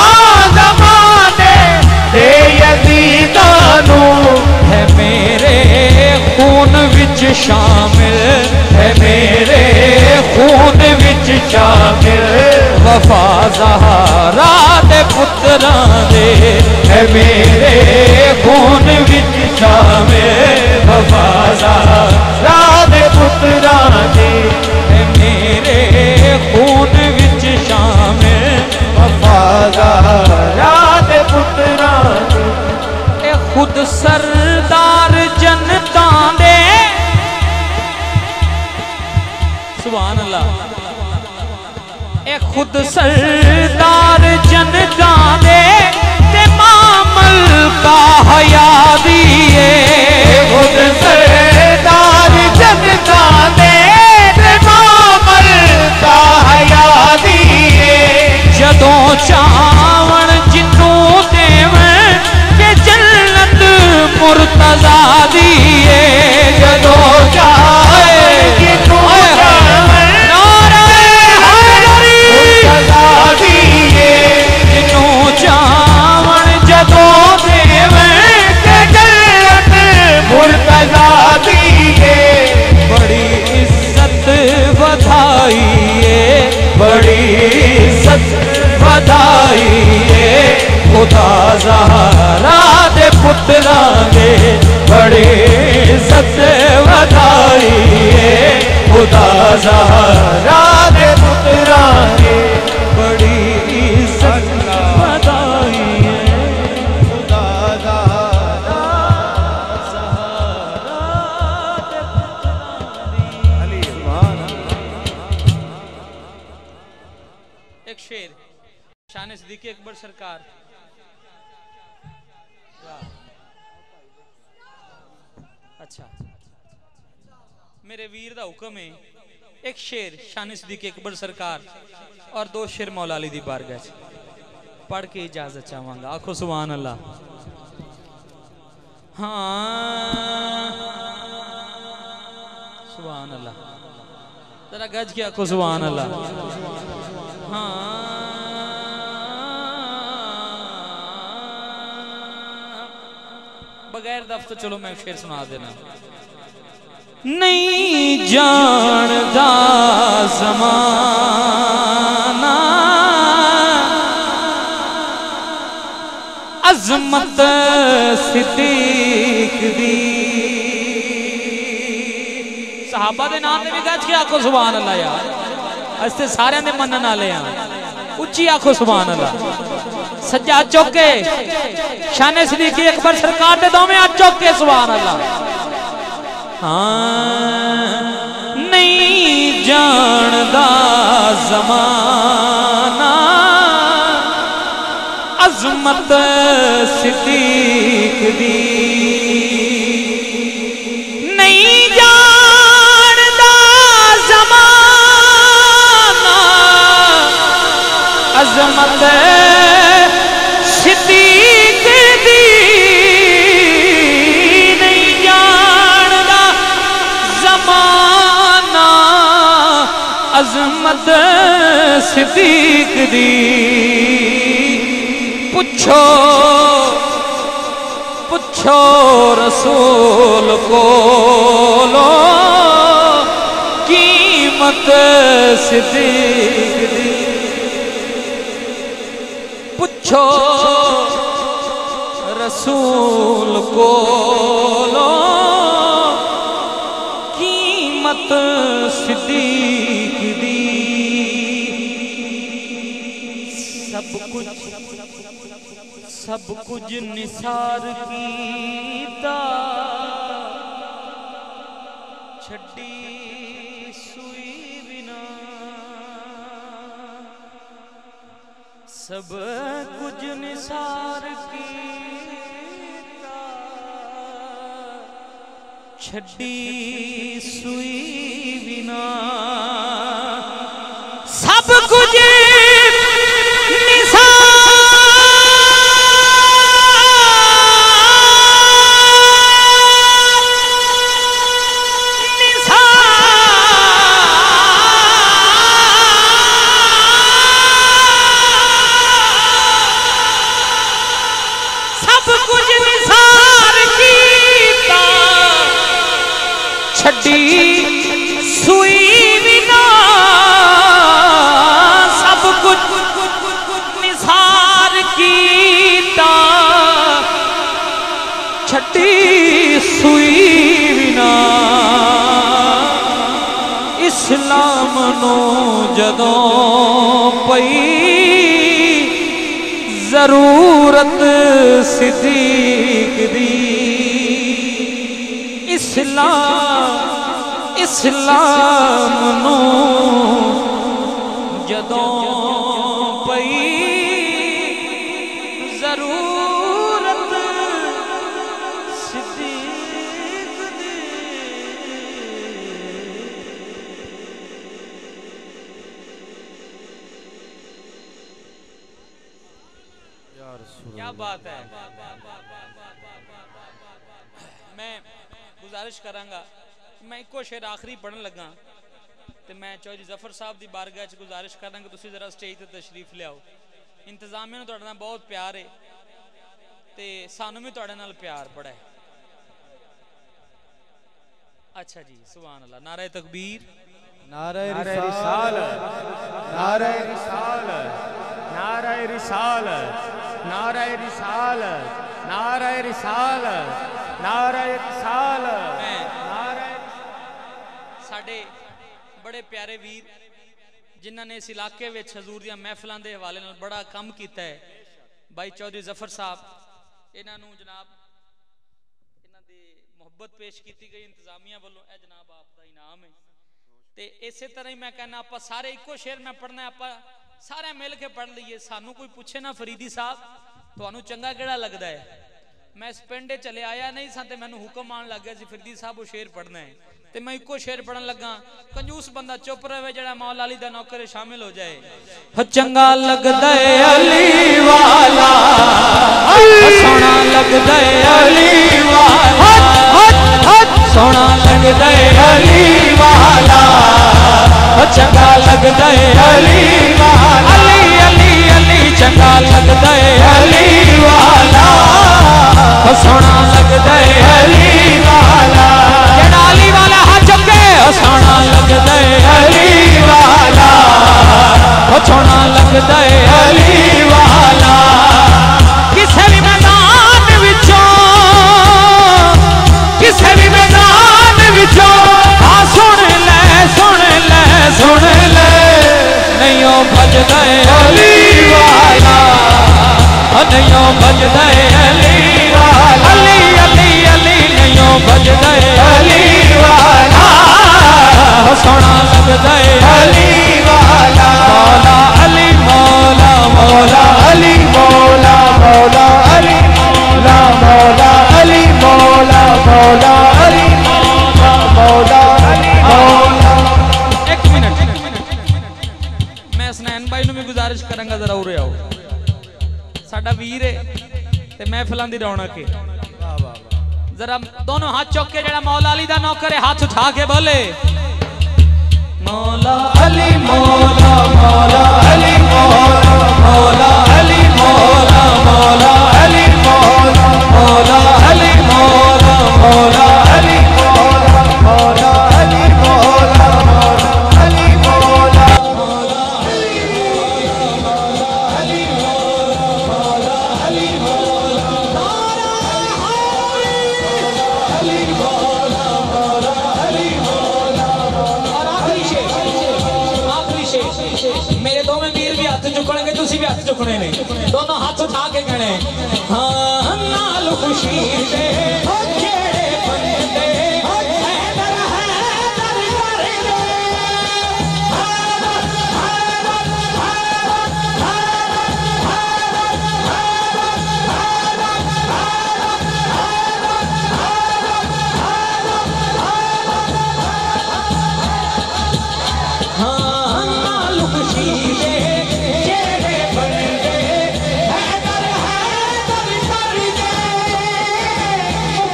ज़माने दे यज़ीदानो। है मेरे खून विच शामिल है मेरे खून विच शामिल। वफा ज़हरा दे पुत्रा दे। है मेरे खून विच शामिल। वफा ज़हरा दे पुत्रा दे। है मेरे खून विच शामिल। वफा ज़हरा दे पुत्रा दे। खुद खुद सरदार जनता दे सुभान अल्लाह ए खुद सरदार जनता दे ते मामल का हया दिए खुद सरदार जनता दे ते मामल का हया दिए जदों चावण जिन्नू देवें के जन्नत मुर्तजा दिए जदों चाहे जिन्नू देवें नारे हैदरी मुर्तजा दिए जिन्नू चावण जदों देवें के जन्नत मुर्तजा दिए बड़ी इज्जत बधाइए बड़ी इज्जत बधाइए खुदा ज़हरा दे पुत्रा दे बड़ी इज्जत बधाइए खुदा ज़हरा दे पुत्रा दे बड़ी इज्जत बधाइए खुदा ज़हरा अली सुभान एक शेर शान सिद्दीकी अकबर सरकार। अच्छा मेरे वीर दा हुक्म है एक शेर शान सिद्दीकी अकबर सरकार और दो शेर मौला अली दी बारगाह च पढ़ के इजाजत चाहांगा। आखो सुभान अल्लाह। हाँ सुभान अल्लाह जरा गज के आखो सुभान अल्लाह। हाँ बगैर दफ्त तो चलो मैं शेर सुना देना। नहीं जानदा ज़माना अज़मत सिद्दीक दी सहाबा दे नाम ने भी गज के आखो सुभान अल्लाह यार अस्ते सारे दे मनन वाले हैं उच्ची आखो सुभान अल्लाह। सज्जा चौके शान सिद्दीकी अकबर सरकार दे दोवें हाथ चौके सुभान अल्लाह। हाँ नहीं जानदा ज़माना अज़मत सिद्दीक दी नहीं जानदा ज़माना अज़मत सिद्दीक दी नहीं जानदा ज़माना अज़मत सिद्दीक दी पुछो पुछो रसूल को लो कीमत सिद्दीक दी पूछो रसूल को लो कीमत सिद्दीक दी सब कुछ निसार कीता छड्डी सुई बिना सब कुछ निसार कीता छड्डी सुई बिना सब कुछ इस्लाम नो जदों पई जरूरत सिद्दीक दी इस्लाम नू जदों पई जरूरत सिद्दीक दी। क्या बात है। मैं गुजारिश करांगा, मैं एको शेर आखिरी पढ़न लगा तो मैं चौधरी जफर साहब की बारगाह च गुजारिश करांगा तुसीं जरा स्टेज ते तशरीफ लियाओ। इंतजामिया नूं तुहाडे नाल बहुत प्यार है ते सानू भी तुहाडे नाल प्यार बड़ा है। अच्छा जी, सुभान अल्लाह। नारे तकबीर, नारे रिसालत, नारे रिसालत, नारे रिसालत, नारे रिसालत, नारे रिसालत, नारे रिसालत। साडे बड़े प्यारे वीर जिन्हां ने इस इलाके में हजूर दियां महफिलां दे हवाले नाल बड़ा काम कीता है, भाई चौधरी जफर साहब, इन्हां नूं जनाब इन्हां दे मुहब्बत पेश की गई इंतजामिया वालों, ए जनाब आप दा इनाम है। ते इसे तरह ही मैं कहना आप सारे इको शेर मैं पढ़ना, आप सारे मिल के पढ़ लीए। सानू कोई पूछे ना फरीदी साहब तुहानू चंगा केड़ा लगदा है, मैं इस पिंड चले आया नहीं सा ते मैनू हुक्म आन लग गया सी फरीदी साहब वो शेर पढ़ना है, ते मैं इको शेर पढ़न लगा। कंजूस बंदा चुप रहे, जेड़ा मौला अली दा नौकर शामिल हो जाए। चंगा लगदा है अली वाला, सोना लगदा है अली वाला, सोना लगदा है अली वाला, चंगा लगदा है अली वाला, अली अली अली चंगा लगदा है अली वाला, सोना लगदा है अली वाला। जेड़ा अली वाला हाथ चुके सोना लगदा है अली वाला, सोना लगदा है अली वाला। किसे भी मैदान विचों, किसे भी मैदान विचों आ सुन ले, सुन ले, सुन ले, नहीं ओ भजदा है अली वाला, नहीं ओ भजदा है अली वाला, अली अली अली नहीं ओ भजदा है अली वाला, सोना लगदा है अली वाला। मौला अली मौला, मौला अली मौला, मौला अली मौला, मौला अली मौला, मौला अली मौला, मौला अली मौला। एक मिनट, मैं हसनैन भाई नूं भी गुजारिश करांगा जरा उरे आओ। साडा वीर है ते महफिलां दी रौनक है। जरा दोनों हाथ चौक के जेड़ा मौला अली दा नौकर है हाथ उठा के बोले मौला अली मौला, मौला अली मौला, मौला अली मौला, मौला अली मौला, मौला अली मौला, मौला अली मौला, मौला अली मौला, मौला अली मौला, मौला अली मौला, अली मौला, अली मौला, मौला अली मौला। और आखिरी शेर, आखिरी शेर, मेरे दोवें वीर भी हाथ चुकणगे, तुसी भी हाथ चुकने ने, दोनों हाथ उठा के कहने हाँ नाल खुशी दे जेड़े बंदे हैदर हैदर करदे, हाँ नाल खुशी दे जेड़े बंदे हैदर हैदर करदे,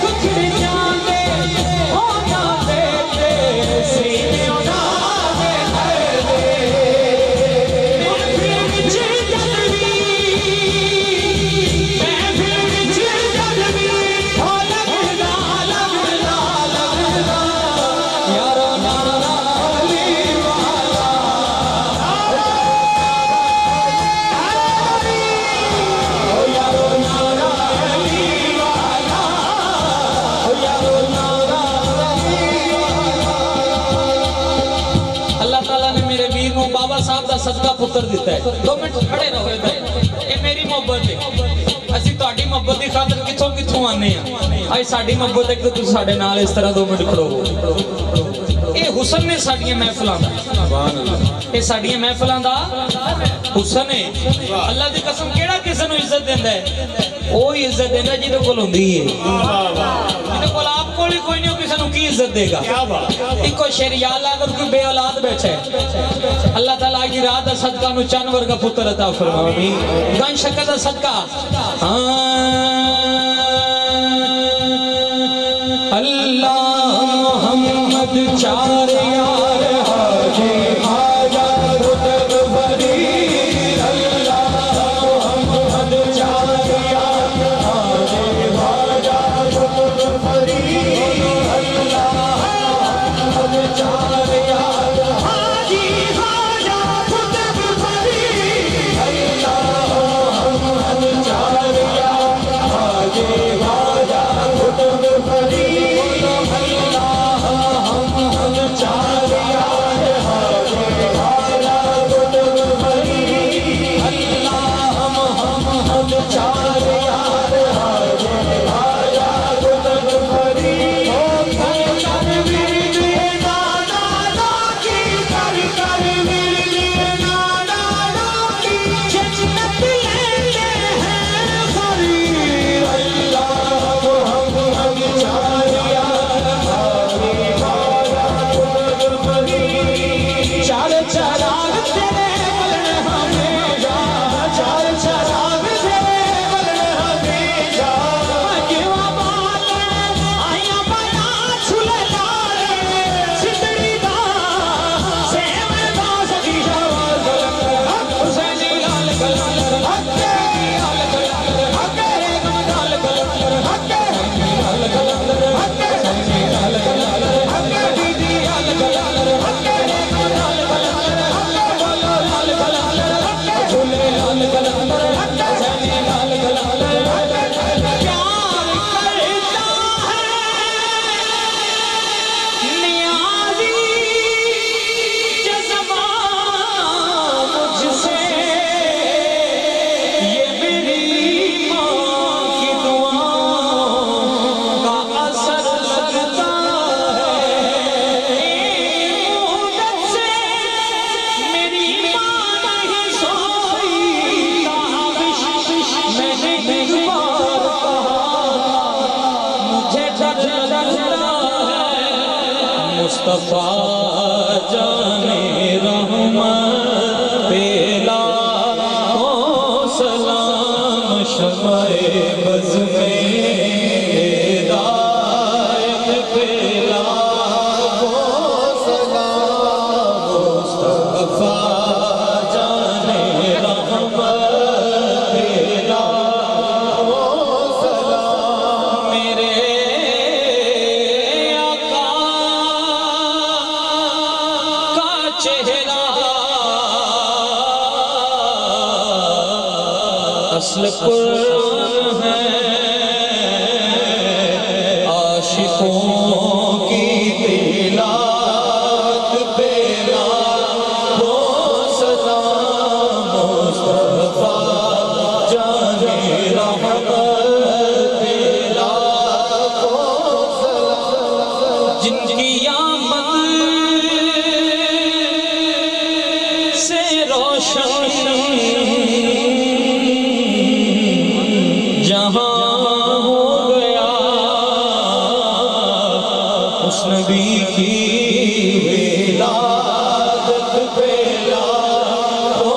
कुछ भी जाने हो जाते तेरे सीने उड़ावे करदे। महफिल विच जद भी, महफिल विच जद भी हो लगदा, लगदा, लगदा यारो नारा अली वाला, ओ यारो नारा अली वाला, ओ यारो नारा अली वाला। अल्लाह ताला ने मेरे वीर को बाबा साहब का सदका पुत्र दिता है। 2 मिनट खड़े रहो, ये मेरी मोहब्बत है, असी तुहाडी मोहब्बत की खातिर किथों किथों कितों आने आज साड़ी मोहब्बत एक तो साडे नाल इस तरह 2 मिनट खड़ो ये हुसन ने साडियां महफिलां दा ये साडियां महफिलां दा हुसन है अल्लाह दी कसम केड़ा किसे नु इज्जत देंदा है ओ इज्जत देंदा जिदे कोल हुंदी है जिदे कोल आप कोल ही कोई नहीं किसे नु की इज्जत देगा क्या बात इको शेर या अल्लाह अगर कोई बे औलाद बैठे अल्लाह ताला की रात दा सदका नु चंद वर्गा पुत्र अता फरमाओ आमीन गन शक्कर दा सदका अल्लाह मोहम्मद चार यार हाजी आजा रुतब भरी अल्लाह मोहम्मद चार यार हाजी आजा रुतब भरी अल्लाह मोहम्मद चार यार हाजी आजा रुतब भरी अल्लाह मोहम्मद चार यार हाजी आजा रुतब भरी मुस्तफा जाने रहमत पेला हो सलाम शमाए बज़ में हिदायत पेला हो सलाम मुस्तफा जाने रहमत पेला हो सलाम मेरे चेहरा असल कुरान है आशिकों की तिलावत पेला हो सलाम मुस्तफा जाने रहमत पेला हो सलाम जिनकी आमद से रोशन जहां हो गया उस नबी की विलादत पेला हो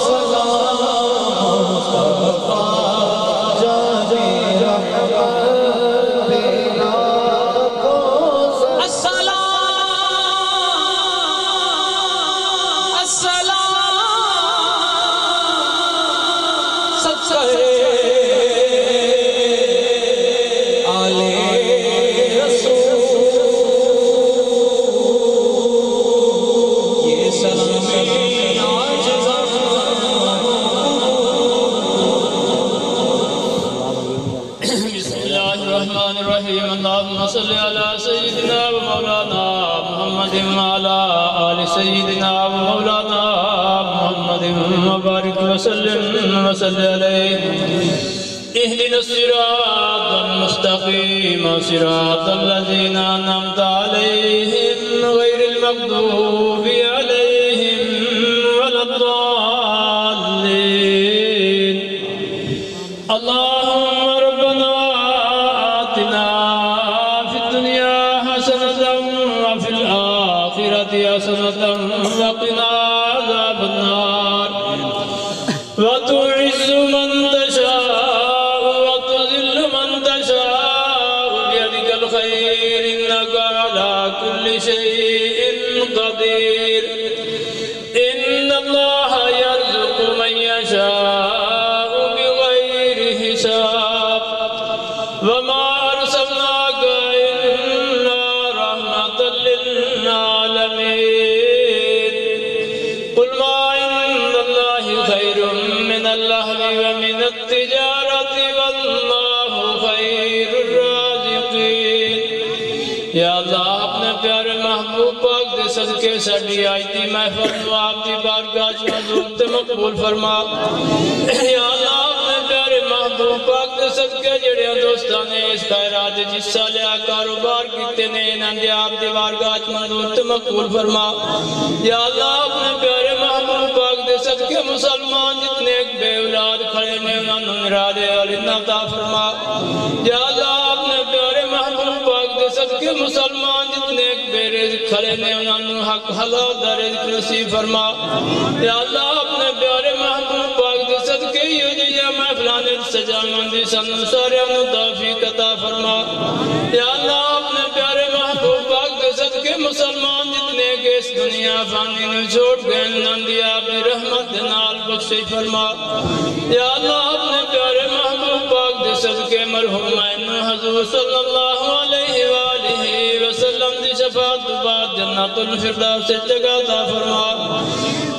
सलाम मुस्तफा जाने रहमत पेला हो सलाम अल्लाहुम्मा सल्लि अला सय्यिदिना व मौलाना मुहम्मदिन व अला आलि सय्यिदिना व मौलाना मुहम्मदिन व बारिक व सल्लिम व सल्लि अलैहि इहदिना सिरातल मुस्तकीम सिरातल लज़ीना अनअमत अलैहिम गैरिल मग़दूबि अलैहिम वलद्दाल्लीन। अल्लाहुम्मा रब्बना आतिना फिद दुनिया हसनतन व फिल आखिरति हसनतन व क़िना अज़ाबन नार व तुइज़्ज़ु मन तशाअ व तुज़िल्लु मन तशाअ बियदिकल खैर इन्नका अला कुल्लि शैइन क़दीर। इन्नल्लाह यर्ज़ुक़ु मन यशाअ बिग़ैरि हिसाब व मा अर्सलनाका इल्ला रहमतल लिल आलमीन। क़ुल मा इन्नल्लाहि खैरुम मिनल लहवी व मिनत तिजारति वल्लाहु खैरुर राज़िक़ीन। या अल्लाह अपने प्यारे महबूब पाक दे सदके साडी आज दी महफिल नूं आप दी बारगाह च मंजूर ते मकबूल फरमा। या अल्लाह अपने प्यारे महबूब पाक दे सदके जेड़े दोस्तां ने इस खैरात च हिस्सा लिया कारोबार कीते ने इन्हां दे आप दी बारगाह च मंजूर ते मकबूल फरमा। या अल्लाह अपने प्यारे महबूब पाक दे सदके मुसलमान जितने बे औलाद खड़े ने उन्हां नूं निराले औलाद अता फरमा। या अल्लाह अपने प्यारे महबूब पाक दे सदके मुसलमान जितने बेरिज़्क़ खड़े ने उन्हां नूं हक हलाल दा रिज़्क़ नसीब फरमा। या अल्लाह अपने प्यारे महबूब पाक दे सदके यो जिया महफिलां दे सजावंदी सानू सारियां नूं तौफीक अता फरमा। या अल्लाह अपने प्यारे महबूब पाक दे सदके मुसलमान जितने के इस दुनिया फानी नूं छोड़ गए उन्हां दी आप दी रहमत दे नाल बख्शिश फरमा। या अल्लाह अपने प्यारे महबूब पाक दे सदके मरहूम ऐनो हुजूर सल्लल्लाहु अलैहि वालिहि वसल्लम दी शफाअत बाद जन्नतुल फिरदौस से जगह अता फरमा।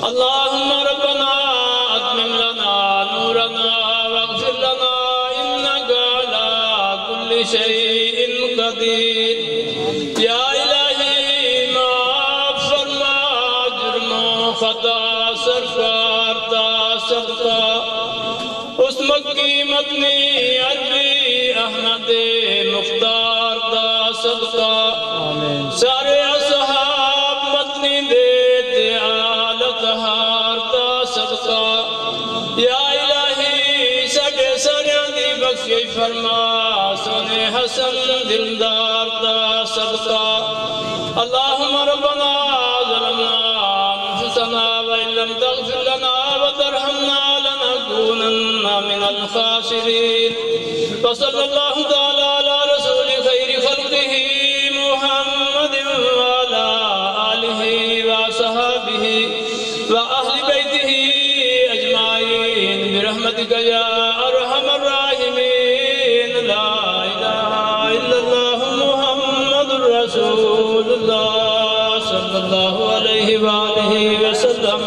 अल्लाहुम्मा रब्बना अतमिम लना नूरना वग़फिर लना इन्नका अला कुल्लि शैइन क़दीर। या इलाही माफ़ फरमा जुर्मो खता सरकार दा सदका उस मक्की मदनी अरबी अहमद मुख्तार दा सदका सारे असहाब मदनी दे ते आलत हार दा सदका। या इलाही साडे सारियां दी बख्शिश फरमा सोने हसन दिलदार दा सदका। अल्लाहुम्मा रब्बना ज़लमना अनफुसना व इल्लम तग़फिर लना व तरहमना लनकूनन्ना मिनल ख़ासिरीन। व सल्लल्लाहु तआला अला रसूलि खैरि ख़ल्क़िही मुहम्मदिन व अला आलिहि व सहाबिहि व अहलि बैतिहि अजमाइन बिरहमतिका या अरहमर राहिमीन। ला इलाहा इल्लल्लाह मुहम्मदुर रसूलुल्लाह सल्लल्लाहु अलैहि व आलिहि वसल्लम।